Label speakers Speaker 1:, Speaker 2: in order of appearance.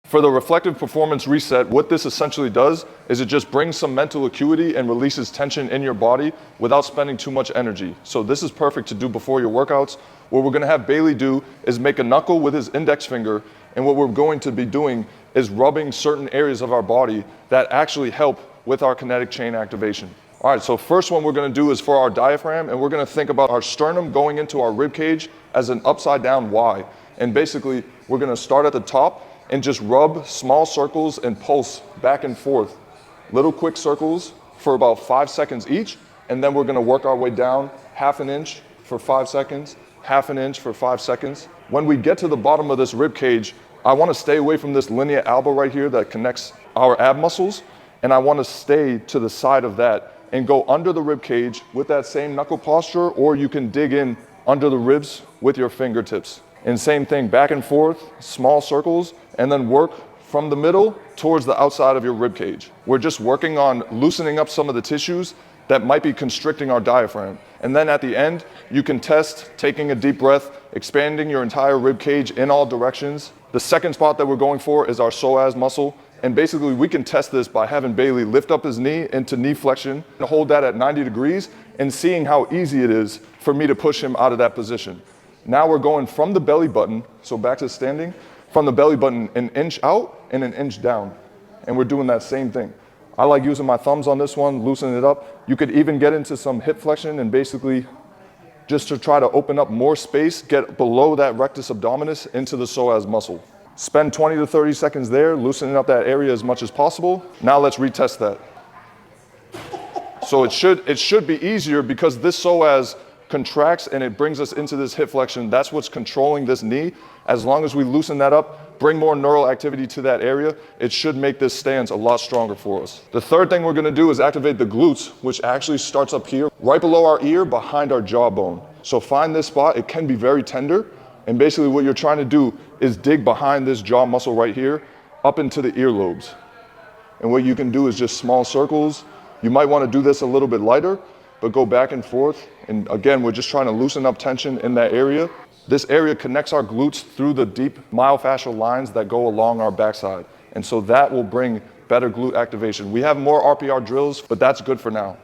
Speaker 1: For the Reflective Performance Reset, what this essentially does is it just brings some mental acuity and releases tension in your body without spending too much energy. So this is perfect to do before your workouts. What we're gonna have Bailey do is make a knuckle with his index finger, and what we're going to be doing is rubbing certain areas of our body that actually help with our kinetic chain activation. All right, so first one we're gonna do is for our diaphragm, and we're gonna think about our sternum going into our rib cage as an upside down Y. And basically, we're gonna start at the top and just rub small circles and pulse back and forth. Little quick circles for about 5 seconds each, and then we're gonna work our way down 1/2 inch for 5 seconds, 1/2 inch for 5 seconds. When we get to the bottom of this rib cage, I wanna stay away from this linea alba right here that connects our ab muscles, and I wanna stay to the side of that and go under the rib cage with that same knuckle posture, or you can dig in under the ribs with your fingertips. And same thing, back and forth, small circles, and then work from the middle towards the outside of your rib cage. We're just working on loosening up some of the tissues that might be constricting our diaphragm. And then at the end, you can test taking a deep breath, expanding your entire rib cage in all directions. The second spot that we're going for is our psoas muscle. And basically we can test this by having Bailey lift up his knee into knee flexion and hold that at 90 degrees and seeing how easy it is for me to push him out of that position. Now we're going from the belly button, so back to standing, from the belly button 1 inch out and 1 inch down. And we're doing that same thing. I like using my thumbs on this one, loosening it up. You could even get into some hip flexion and basically just to try to open up more space, get below that rectus abdominis into the psoas muscle. Spend 20 to 30 seconds there, loosening up that area as much as possible. Now let's retest that. So it should be easier because this psoas contracts and it brings us into this hip flexion. That's what's controlling this knee. As long as we loosen that up, bring more neural activity to that area, it should make this stance a lot stronger for us. The third thing we're gonna do is activate the glutes, which actually starts up here, right below our ear, behind our jawbone. So find this spot, it can be very tender, and basically what you're trying to do is dig behind this jaw muscle right here, up into the earlobes. And what you can do is just small circles. You might wanna do this a little bit lighter, but go back and forth. And again, we're just trying to loosen up tension in that area. This area connects our glutes through the deep myofascial lines that go along our backside. And so that will bring better glute activation. We have more RPR drills, but that's good for now.